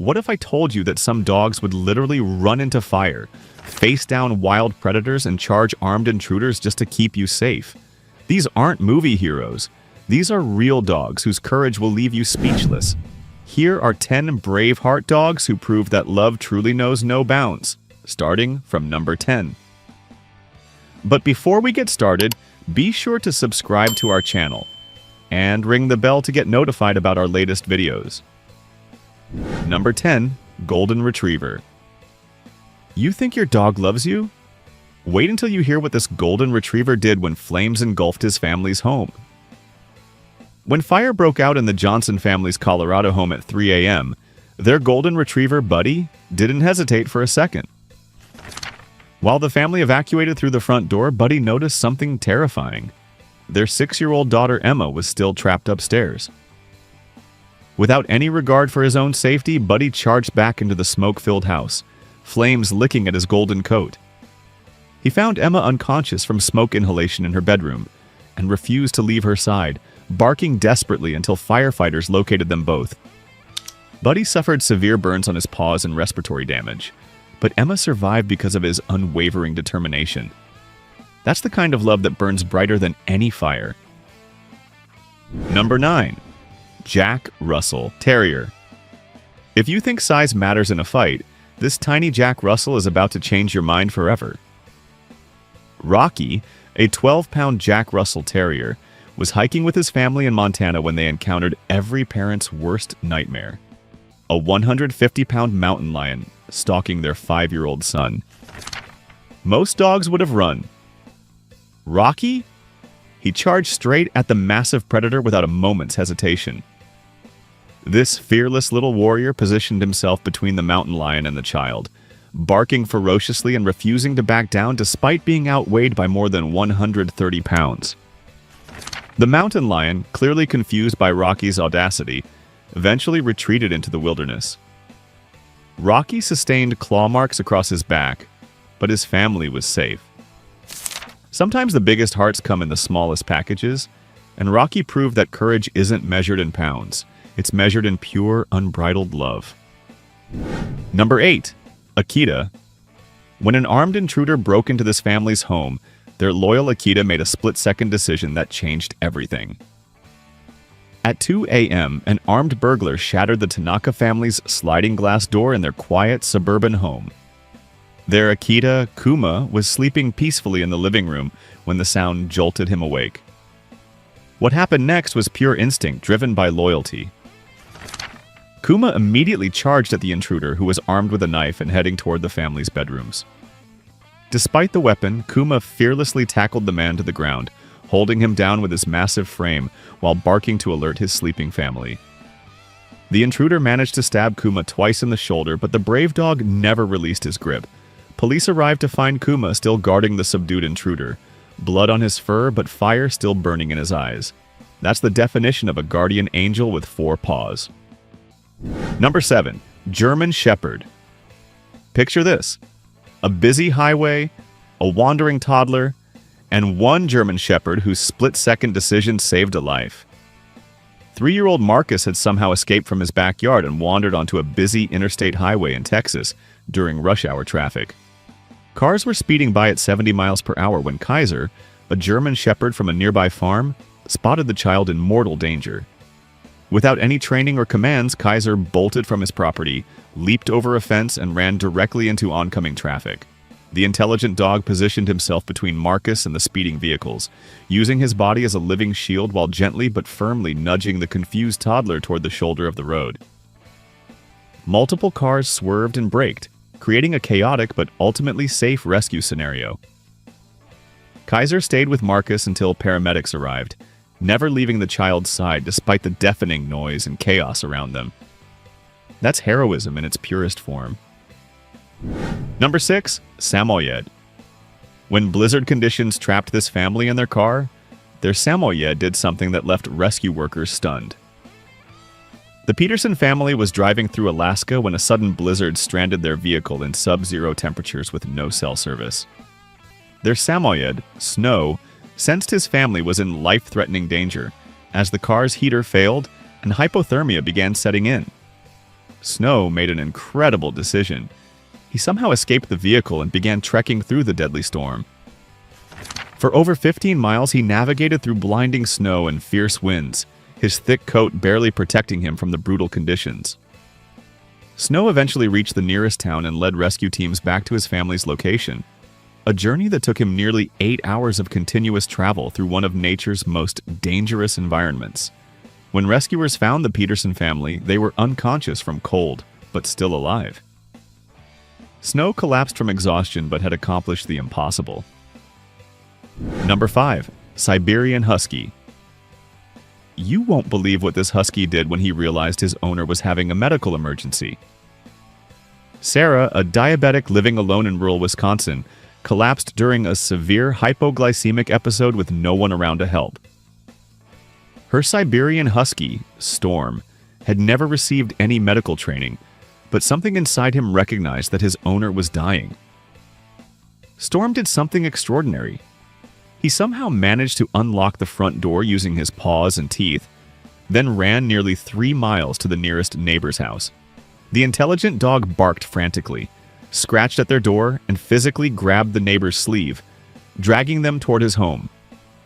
What if I told you that some dogs would literally run into fire, face down wild predators, and charge armed intruders just to keep you safe? These aren't movie heroes. These are real dogs whose courage will leave you speechless. Here are 10 Braveheart dogs who prove that love truly knows no bounds, starting from number 10. But before we get started, be sure to subscribe to our channel and ring the bell to get notified about our latest videos. Number 10. Golden Retriever. You think your dog loves you? Wait until you hear what this Golden Retriever did when flames engulfed his family's home. When fire broke out in the Johnson family's Colorado home at 3 a.m., their Golden Retriever, Buddy, didn't hesitate for a second. While the family evacuated through the front door, Buddy noticed something terrifying. Their 6-year-old daughter, Emma, was still trapped upstairs. Without any regard for his own safety, Buddy charged back into the smoke-filled house, flames licking at his golden coat. He found Emma unconscious from smoke inhalation in her bedroom and refused to leave her side, barking desperately until firefighters located them both. Buddy suffered severe burns on his paws and respiratory damage, but Emma survived because of his unwavering determination. That's the kind of love that burns brighter than any fire. Number 9. Jack Russell Terrier. If you think size matters in a fight, this tiny Jack Russell is about to change your mind forever. Rocky, a 12-pound Jack Russell Terrier, was hiking with his family in Montana when they encountered every parent's worst nightmare: a 150-pound mountain lion stalking their 5-year-old son. Most dogs would have run. Rocky? He charged straight at the massive predator without a moment's hesitation. This fearless little warrior positioned himself between the mountain lion and the child, barking ferociously and refusing to back down despite being outweighed by more than 130 pounds. The mountain lion, clearly confused by Rocky's audacity, eventually retreated into the wilderness. Rocky sustained claw marks across his back, but his family was safe. Sometimes the biggest hearts come in the smallest packages, and Rocky proved that courage isn't measured in pounds. It's measured in pure, unbridled love. Number 8. Akita. When an armed intruder broke into this family's home, their loyal Akita made a split-second decision that changed everything. At 2 a.m., an armed burglar shattered the Tanaka family's sliding glass door in their quiet suburban home. Their Akita, Kuma, was sleeping peacefully in the living room when the sound jolted him awake. What happened next was pure instinct driven by loyalty. Kuma immediately charged at the intruder, who was armed with a knife and heading toward the family's bedrooms. Despite the weapon, Kuma fearlessly tackled the man to the ground, holding him down with his massive frame while barking to alert his sleeping family. The intruder managed to stab Kuma twice in the shoulder, but the brave dog never released his grip. Police arrived to find Kuma still guarding the subdued intruder, blood on his fur but fire still burning in his eyes. That's the definition of a guardian angel with 4 paws. Number 7. German Shepherd. Picture this: a busy highway, a wandering toddler, and one German Shepherd whose split-second decision saved a life. 3-year-old Marcus had somehow escaped from his backyard and wandered onto a busy interstate highway in Texas during rush hour traffic. Cars were speeding by at 70 miles per hour when Kaiser, a German Shepherd from a nearby farm, spotted the child in mortal danger. Without any training or commands, Kaiser bolted from his property, leaped over a fence, and ran directly into oncoming traffic. The intelligent dog positioned himself between Marcus and the speeding vehicles, using his body as a living shield while gently but firmly nudging the confused toddler toward the shoulder of the road. Multiple cars swerved and braked, creating a chaotic but ultimately safe rescue scenario. Kaiser stayed with Marcus until paramedics arrived, never leaving the child's side despite the deafening noise and chaos around them. That's heroism in its purest form. Number 6. Samoyed. When blizzard conditions trapped this family in their car, their Samoyed did something that left rescue workers stunned. The Peterson family was driving through Alaska when a sudden blizzard stranded their vehicle in sub-zero temperatures with no cell service. Their Samoyed, Snow, sensed his family was in life-threatening danger as the car's heater failed and hypothermia began setting in. Snow made an incredible decision. He somehow escaped the vehicle and began trekking through the deadly storm. For over 15 miles, he navigated through blinding snow and fierce winds, his thick coat barely protecting him from the brutal conditions. Snow eventually reached the nearest town and led rescue teams back to his family's location, a journey that took him nearly 8 hours of continuous travel through one of nature's most dangerous environments. When rescuers found the Peterson family, they were unconscious from cold, but still alive. Snow collapsed from exhaustion but had accomplished the impossible. Number 5. Siberian Husky. You won't believe what this husky did when he realized his owner was having a medical emergency. Sarah, a diabetic living alone in rural Wisconsin, collapsed during a severe hypoglycemic episode with no one around to help. Her Siberian Husky, Storm, had never received any medical training, but something inside him recognized that his owner was dying. Storm did something extraordinary. He somehow managed to unlock the front door using his paws and teeth, then ran nearly 3 miles to the nearest neighbor's house. The intelligent dog barked frantically, scratched at their door, and physically grabbed the neighbor's sleeve, dragging them toward his home.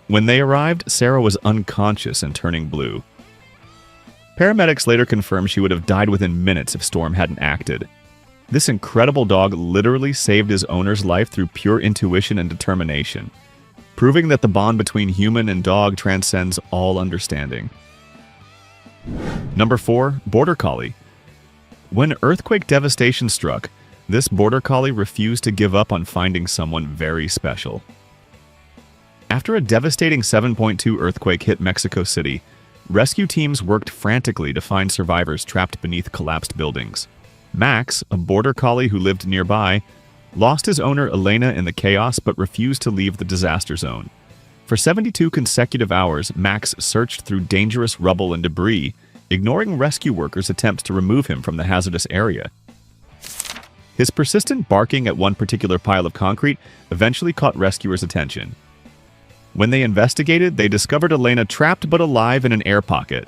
When they arrived, Sarah was unconscious and turning blue. Paramedics later confirmed she would have died within minutes if Storm hadn't acted. This incredible dog literally saved his owner's life through pure intuition and determination, proving that the bond between human and dog transcends all understanding. Number 4. Border Collie. When earthquake devastation struck, this Border Collie refused to give up on finding someone very special. After a devastating 7.2 earthquake hit Mexico City, rescue teams worked frantically to find survivors trapped beneath collapsed buildings. Max, a Border Collie who lived nearby, lost his owner Elena in the chaos but refused to leave the disaster zone. For 72 consecutive hours, Max searched through dangerous rubble and debris, ignoring rescue workers' attempts to remove him from the hazardous area. His persistent barking at one particular pile of concrete eventually caught rescuers' attention. When they investigated, they discovered Elena trapped but alive in an air pocket,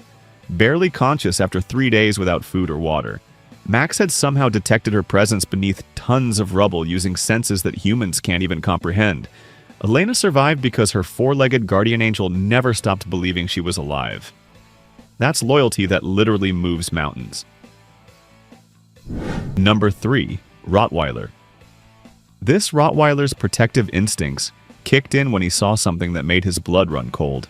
barely conscious after 3 days without food or water. Max had somehow detected her presence beneath tons of rubble using senses that humans can't even comprehend. Elena survived because her 4-legged guardian angel never stopped believing she was alive. That's loyalty that literally moves mountains. Number 3. Rottweiler. This Rottweiler's protective instincts kicked in when he saw something that made his blood run cold.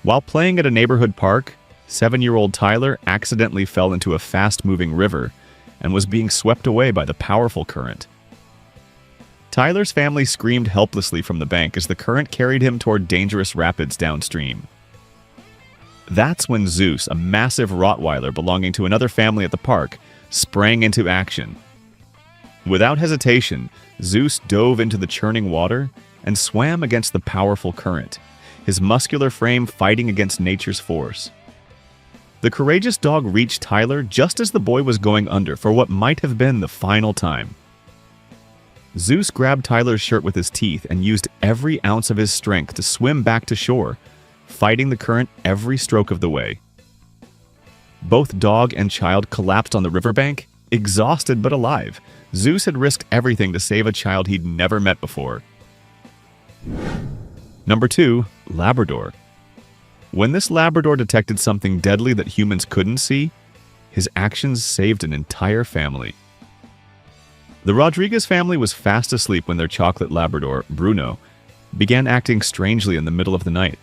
While playing at a neighborhood park, 7-year-old Tyler accidentally fell into a fast-moving river and was being swept away by the powerful current. Tyler's family screamed helplessly from the bank as the current carried him toward dangerous rapids downstream. That's when Zeus, a massive Rottweiler belonging to another family at the park, sprang into action. Without hesitation, Zeus dove into the churning water and swam against the powerful current, his muscular frame fighting against nature's force. The courageous dog reached Tyler just as the boy was going under for what might have been the final time. Zeus grabbed Tyler's shirt with his teeth and used every ounce of his strength to swim back to shore, fighting the current every stroke of the way. Both dog and child collapsed on the riverbank, exhausted but alive. Zeus had risked everything to save a child he'd never met before. Number 2. Labrador. When this Labrador detected something deadly that humans couldn't see, his actions saved an entire family. The Rodriguez family was fast asleep when their chocolate Labrador, Bruno, began acting strangely in the middle of the night.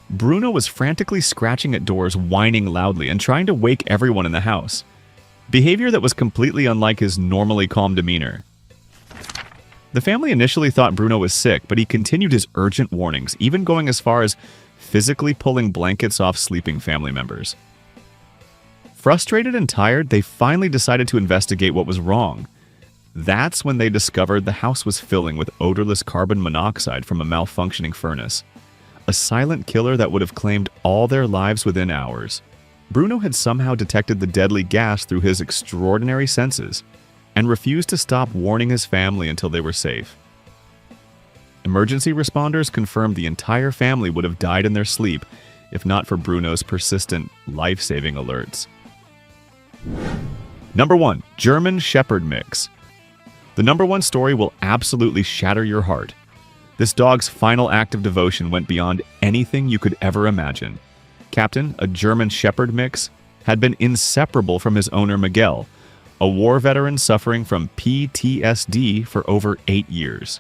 Bruno was frantically scratching at doors, whining loudly, and trying to wake everyone in the house. Behavior that was completely unlike his normally calm demeanor. The family initially thought Bruno was sick, but he continued his urgent warnings, even going as far as physically pulling blankets off sleeping family members. Frustrated and tired, they finally decided to investigate what was wrong. That's when they discovered the house was filling with odorless carbon monoxide from a malfunctioning furnace. A silent killer that would have claimed all their lives within hours. Bruno had somehow detected the deadly gas through his extraordinary senses and refused to stop warning his family until they were safe. Emergency responders confirmed the entire family would have died in their sleep if not for Bruno's persistent, life-saving alerts. Number 1. German Shepherd Mix. The number 1 story will absolutely shatter your heart. This dog's final act of devotion went beyond anything you could ever imagine. Captain, a German Shepherd mix, had been inseparable from his owner Miguel, a war veteran suffering from PTSD for over 8 years.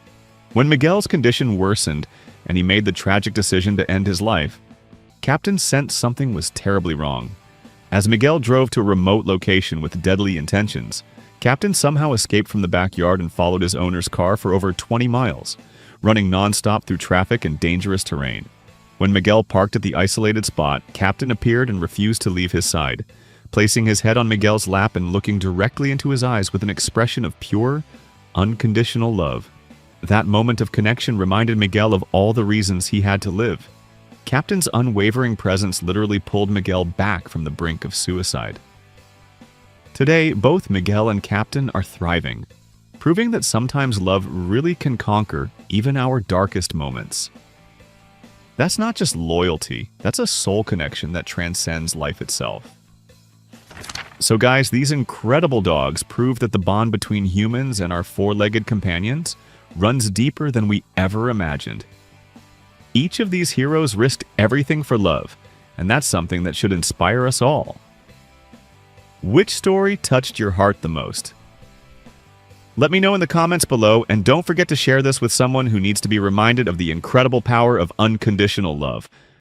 When Miguel's condition worsened and he made the tragic decision to end his life, Captain sensed something was terribly wrong. As Miguel drove to a remote location with deadly intentions, Captain somehow escaped from the backyard and followed his owner's car for over 20 miles, running non-stop through traffic and dangerous terrain. When Miguel parked at the isolated spot, Captain appeared and refused to leave his side, placing his head on Miguel's lap and looking directly into his eyes with an expression of pure, unconditional love. That moment of connection reminded Miguel of all the reasons he had to live. Captain's unwavering presence literally pulled Miguel back from the brink of suicide. Today, both Miguel and Captain are thriving, proving that sometimes love really can conquer even our darkest moments. That's not just loyalty, that's a soul connection that transcends life itself. So guys, these incredible dogs prove that the bond between humans and our four-legged companions runs deeper than we ever imagined. Each of these heroes risked everything for love, and that's something that should inspire us all. Which story touched your heart the most? Let me know in the comments below, and don't forget to share this with someone who needs to be reminded of the incredible power of unconditional love.